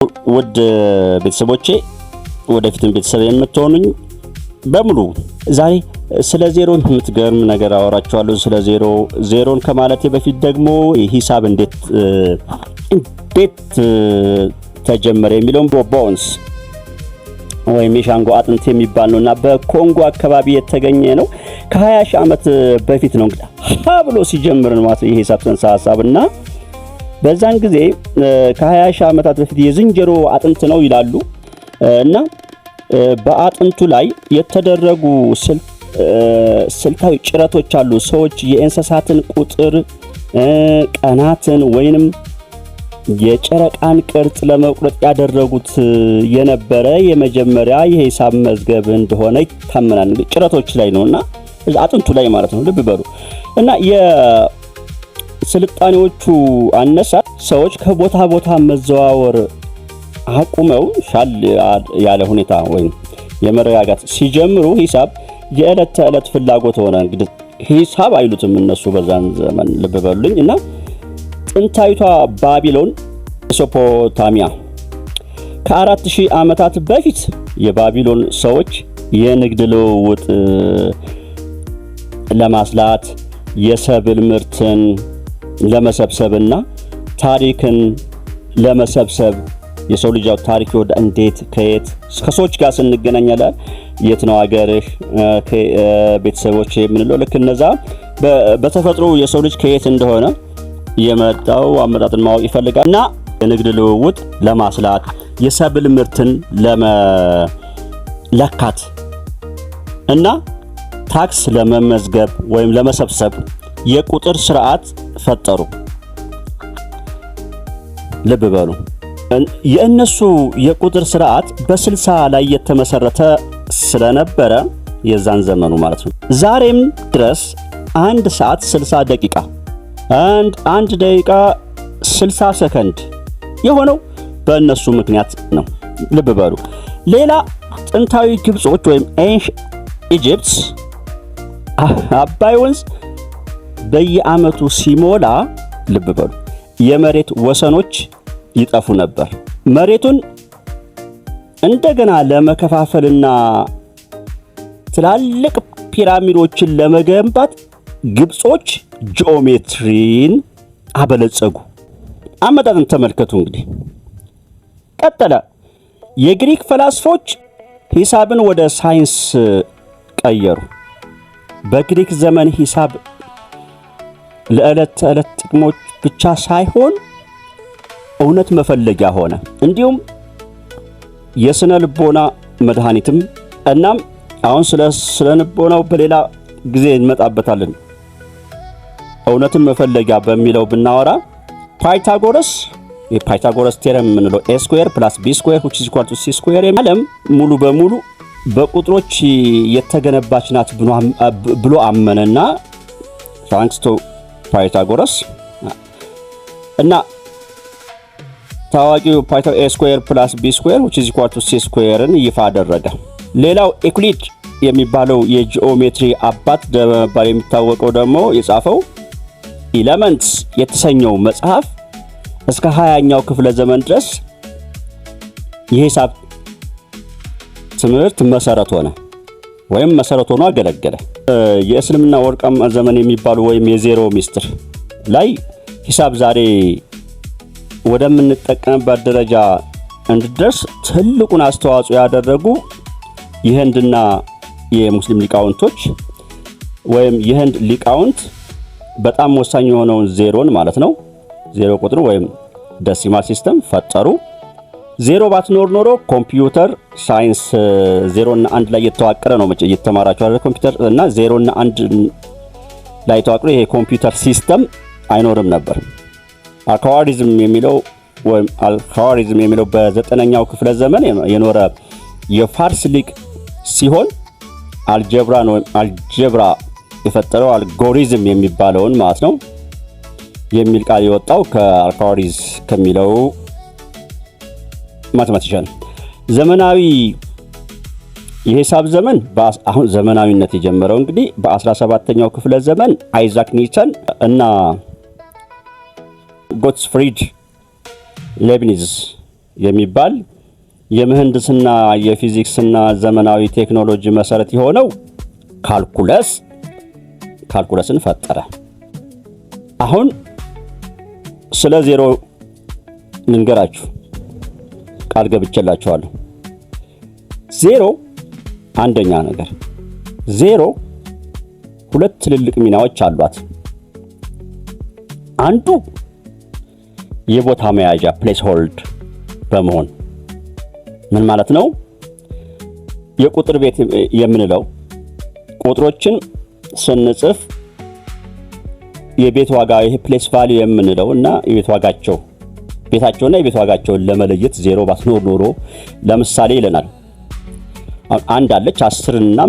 ውድ ቤተሰቦቼ ወደፊትም ቤተሰብ የምትሆኑኝ በሙሉ ዛሬ ስለ ዜሮ የምትገርም ነገር አወራችኋለሁ። ስለ ዜሮን ከማለቴ በፊት ደግሞ ሂሳብ እንዴት ተጀመረ የሚለውን ቦንስ ወይም የሻንጎ አጥንት የሚባል ነውና በኮንጎ አካባቢ የተገኘ ነው። ከ20 ሺህ ዓመት በፊት ነው እንግዲህ ብሎ ሲጀምር ነው ማለት የሂሳብ ጽንሰ ሐሳብና በዛን ጊዜ ከ20 ሺህ ዓመታት በፊት የዝንጀሮ አጥንት ነው ይላሉ እና በአጥንቱ ላይ የተደረጉ ስልታዊ ጭረቶች አሉ። ሰዎች የእንስሳትን ቁጥር፣ ቀናትን ወይንም የጨረቃን ቅርጽ ለመቁረጥ ያደረጉት የነበረ የመጀመሪያ የሂሳብ መዝገብ እንደሆነ ይታመናል። ጭረቶች ላይ ነውና አጥንቱ ላይ ማለት ነው። ልብ በሉ እና የስልጣኔዎቹ አነሳስ ሰዎች ከቦታ ቦታ መዘዋወር አቁመው ሻል ያለ ሁኔታ ወይም የመረጋጋት ሲጀምሩ ሂሳብ የዕለት ተዕለት ፍላጎት ሆነ። እንግዲህ ሂሳብ አይሉትም እነሱ በዛን ዘመን ልብ በሉልኝ። እና ጥንታዊቷ ባቢሎን ሜሶፖታሚያ ከ4000 ዓመታት በፊት የባቢሎን ሰዎች የንግድ ልውውጥ ለማስላት የሰብል ምርትን ለመሰብሰብና ታሪክን ለመሰብሰብ የሰው ልጅ ታሪክ ይወዳ እንዴት ከየት ከሰዎች ጋር ስንገናኛለ የት ነው ሀገርህ ቤተሰቦች የምንለው ልክ እነዛ በተፈጥሮ የሰው ልጅ ከየት እንደሆነ የመጣው አመጣጥን ማወቅ ይፈልጋልና የንግድ ልውውጥ ለማስላት የሰብል ምርትን ለመለካት እና ታክስ ለመመዝገብ ወይም ለመሰብሰብ የቁጥር ስርዓት ፈጠሩ። ልብ በሉ የእነሱ የቁጥር ስርዓት በ60 ላይ የተመሰረተ ስለነበረ የዛን ዘመኑ ማለት ነው። ዛሬም ድረስ 1 ሰዓት 60 ደቂቃ አንድ ደቂቃ 60 ሰከንድ የሆነው በእነሱ ምክንያት ነው። ልብ በሉ ሌላ ጥንታዊ ግብጾች ወይም ኢጂፕት አባይ ወንዝ በየዓመቱ ሲሞላ ልብ በሉ የመሬት ወሰኖች ይጠፉ ነበር። መሬቱን እንደገና ለመከፋፈልና ትላልቅ ፒራሚዶችን ለመገንባት ግብጾች ጂኦሜትሪን አበለጸጉ። አመጣጥን ተመልከቱ። እንግዲህ ቀጠለ። የግሪክ ፈላስፎች ሂሳብን ወደ ሳይንስ ቀየሩ። በግሪክ ዘመን ሂሳብ ለዕለት ተዕለት ጥቅሞች ብቻ ሳይሆን እውነት መፈለጊያ ሆነ። እንዲሁም የስነ ልቦና መድኃኒትም። እናም አሁን ስለ ልቦናው በሌላ ጊዜ እንመጣበታለን። እውነትን መፈለጊያ በሚለው ብናወራ የፓይታጎረስ ቴረም የምንለው a² + b² = c² ዓለም ሙሉ በሙሉ በቁጥሮች የተገነባች ናት ብሎ አመነና ታንክስ ቱ ፓይታጎረስ እና ታዋቂው a² + b² = c² ይፋ አደረገ። ሌላው ኤኩሊድ የሚባለው የጂኦሜትሪ አባት በመባል የሚታወቀው ደግሞ የጻፈው ኤሌመንትስ የተሰኘው መጽሐፍ እስከ 20ኛው ክፍለ ዘመን ድረስ የሂሳብ ትምህርት መሰረት ሆኖ አገለገለ። የእስልምና ወርቃማ ዘመን የሚባሉ ወይም የዜሮ ሚስጥር ላይ ሂሳብ ዛሬ ወደምንጠቀምበት ደረጃ እንድደርስ ትልቁን አስተዋጽኦ ያደረጉ የህንድና የሙስሊም ሊቃውንቶች ወይም የህንድ ሊቃውንት በጣም ወሳኝ የሆነውን ዜሮን ማለት ነው ዜሮ ቁጥር ወይም ዴሲማል ሲስተም ፈጠሩ። ዜሮ ባትኖር ኖሮ ኮምፒውተር ሳይንስ 0 እና 1 ላይ የተዋቀረ ነው። መቼ እየተማራችሁ አይደል? ኮምፒውተር እና 0 እና 1 ላይ ተዋቅሮ ይሄ ኮምፒውተር ሲስተም አይኖርም ነበር። አልካዋሪዝም የሚለው በ9ኛው ክፍለ ዘመን የኖረ የፋርስ ሊቅ ሲሆን አልጀብራ የፈጠረው አልጎሪዝም የሚባለውን ማለት ነው የሚል ቃል የወጣው ከአልካዋሪዝ ከሚለው ማቴማቲሻን። ዘመናዊ የሂሳብ ዘመን አሁን ዘመናዊነት የጀመረው እንግዲህ በ17ኛው ክፍለ ዘመን አይዛክ ኒውተን እና ጎትፍሪድ ሌብኒዝ የሚባል የምህንድስና የፊዚክስና ዘመናዊ ቴክኖሎጂ መሰረት የሆነው ካልኩለስን ፈጠረ። አሁን ስለ ዜሮ ልንገራችሁ፣ ቃል ገብቼላችኋለሁ። ዜሮ አንደኛ ነገር ዜሮ ሁለት ትልልቅ ሚናዎች አሏት። አንዱ የቦታ መያዣ ፕሌስ ሆልድ በመሆን ምን ማለት ነው? የቁጥር ቤት የምንለው ቁጥሮችን ስንጽፍ የቤት ዋጋ ይሄ ፕሌስ ቫልዩ የምንለው እና የቤት ዋጋቸው ቤታቸውና የቤት ዋጋቸውን ለመለየት ዜሮ ባትኖር ኖሮ ለምሳሌ ይለናል። አንድ አለች 10 እና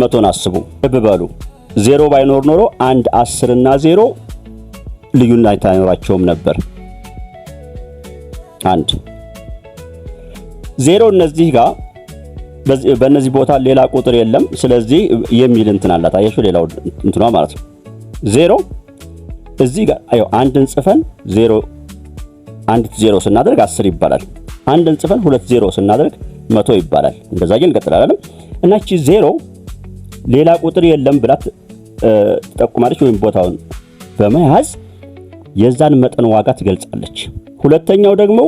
100ን አስቡ። በበሉ ዜሮ ባይኖር ኖሮ 1 10 እና 0 ልዩነት አይኖራቸውም ነበር። አንድ ዜሮ እነዚህ ጋር በእነዚህ ቦታ ሌላ ቁጥር የለም። ስለዚህ የሚል እንትን አላት። አያችሁ ሌላው እንትኗ ማለት ነው። ዜሮ እዚህ ጋር አየው አንድን ጽፈን 0 ስናደርግ 10 ይባላል። አንድን ጽፈን 2 ስናደርግ 100 ይባላል። እንደዛ ግን እንቀጥላለን እና እቺ 0 ሌላ ቁጥር የለም ብላት ተጠቁማለች ወይም ቦታውን በመያዝ የዛን መጠን ዋጋ ትገልጻለች። ሁለተኛው ደግሞ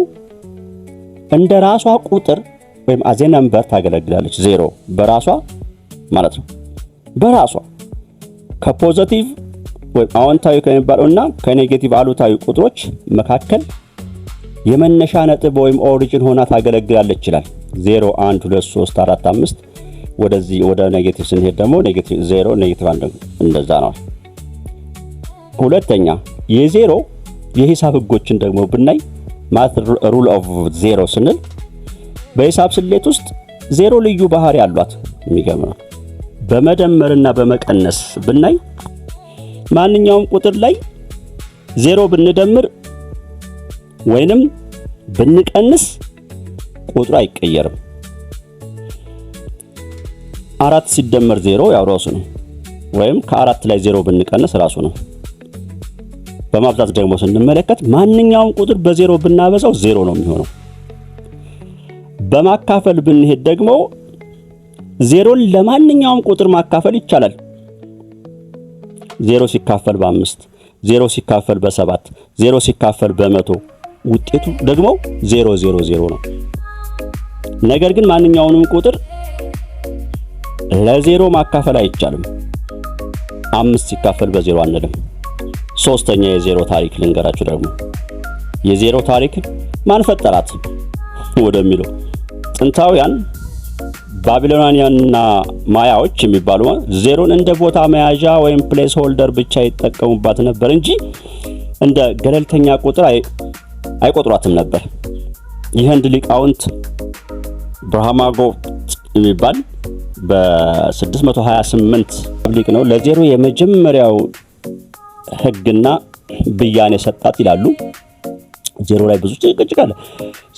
እንደ ራሷ ቁጥር ወይም አዜ ነምበር ታገለግላለች። 0 በራሷ ማለት ነው። በራሷ ከፖዚቲቭ ወይም አዎንታዊ ከሚባለውና ከኔጌቲቭ አሉታዊ ቁጥሮች መካከል የመነሻ ነጥብ ወይም ኦሪጂን ሆና ታገለግላለች ይላል። 0 1 2 3 4 5 ወደዚህ ወደ ኔጌቲቭ ስንሄድ ደግሞ ኔጌቲቭ 0 ኔጌቲቭ 1 እንደዛ ነው። ሁለተኛ የዜሮ የሂሳብ ህጎችን ደግሞ ብናይ ማለት ሩል ኦፍ 0 ስንል በሂሳብ ስሌት ውስጥ 0 ልዩ ባህሪ አሏት። የሚገርም ነው። በመደመርና በመቀነስ ብናይ ማንኛውም ቁጥር ላይ 0 ብንደምር ወይንም ብንቀንስ ቁጥሩ አይቀየርም። 4 ሲደመር 0 ያው ራሱ ነው። ወይም ከ4 ላይ 0 ብንቀንስ ራሱ ነው። በማብዛት ደግሞ ስንመለከት ማንኛውም ቁጥር በ0 ብናበዛው 0 ነው የሚሆነው። በማካፈል ብንሄድ ደግሞ 0ን ለማንኛውም ቁጥር ማካፈል ይቻላል። 0 ሲካፈል በ5 0 ሲካፈል በ7 0 ሲካፈል በ100 ውጤቱ ደግሞ 0 0 0 ነው። ነገር ግን ማንኛውንም ቁጥር ለ0 ማካፈል አይቻልም። 5 ሲካፈል በ0 አንልም። ሶስተኛ የዜሮ ታሪክ ልንገራችሁ። ደግሞ የዜሮ ታሪክ ማን ፈጠራት ወደሚለው ጥንታውያን ባቢሎናውያንና ማያዎች የሚባሉ 0ን እንደ ቦታ መያዣ ወይም ፕሌስ ሆልደር ብቻ ይጠቀሙባት ነበር እንጂ እንደ ገለልተኛ ቁጥር አይቆጥሯትም ነበር። የህንድ ሊቃውንት ብርሃማጎ የሚባል በ628 ሊቅ ነው ለዜሮ የመጀመሪያው ህግና ብያኔ ሰጣት ይላሉ። 0 ላይ ብዙ ጭቅጭቅ አለ።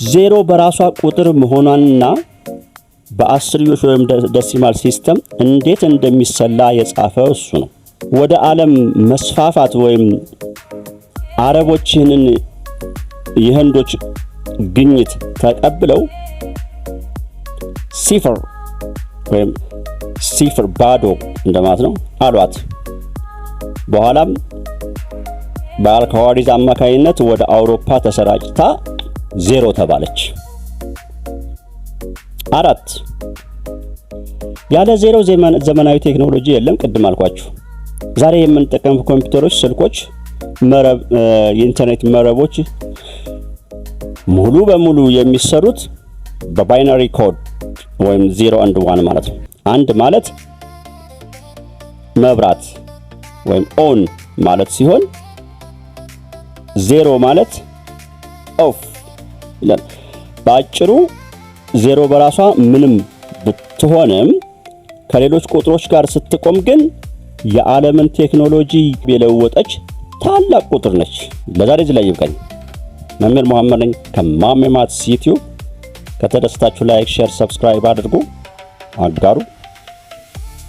0 በራሷ ቁጥር መሆኗንና በአስርዮሽ ወይም ዴሲማል ሲስተም እንዴት እንደሚሰላ የጻፈው እሱ ነው። ወደ ዓለም መስፋፋት ወይም አረቦችንን የህንዶች ግኝት ተቀብለው ሲፈር ወይም ሲፈር ባዶ እንደማለት ነው አሏት። በኋላም በአልካዋሪዝ አማካይነት ወደ አውሮፓ ተሰራጭታ 0 ተባለች። 4 ያለ 0 ዘመናዊ ቴክኖሎጂ የለም። ቅድም አልኳችሁ። ዛሬ የምንጠቀም ኮምፒውተሮች፣ ስልኮች፣ የኢንተርኔት መረቦች ሙሉ በሙሉ የሚሰሩት በባይነሪ ኮድ ወይም 0 and 1 ማለት ነው። 1 ማለት መብራት ወይም ኦን ማለት ሲሆን 0 ማለት ኦፍ ይላል። በአጭሩ 0 በራሷ ምንም ብትሆንም ከሌሎች ቁጥሮች ጋር ስትቆም ግን የዓለምን ቴክኖሎጂ የለወጠች ታላቅ ቁጥር ነች። ለዛሬ እዚህ ላይ ይብቃኝ። መምህር መሐመድ ነኝ ከማሜ ማትስ ዩቲዩብ። ከተደሰታችሁ ላይክ፣ ሼር፣ ሰብስክራይብ አድርጉ፣ አጋሩ።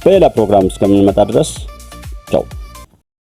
በሌላ ፕሮግራም እስከምንመጣ ድረስ ቻው።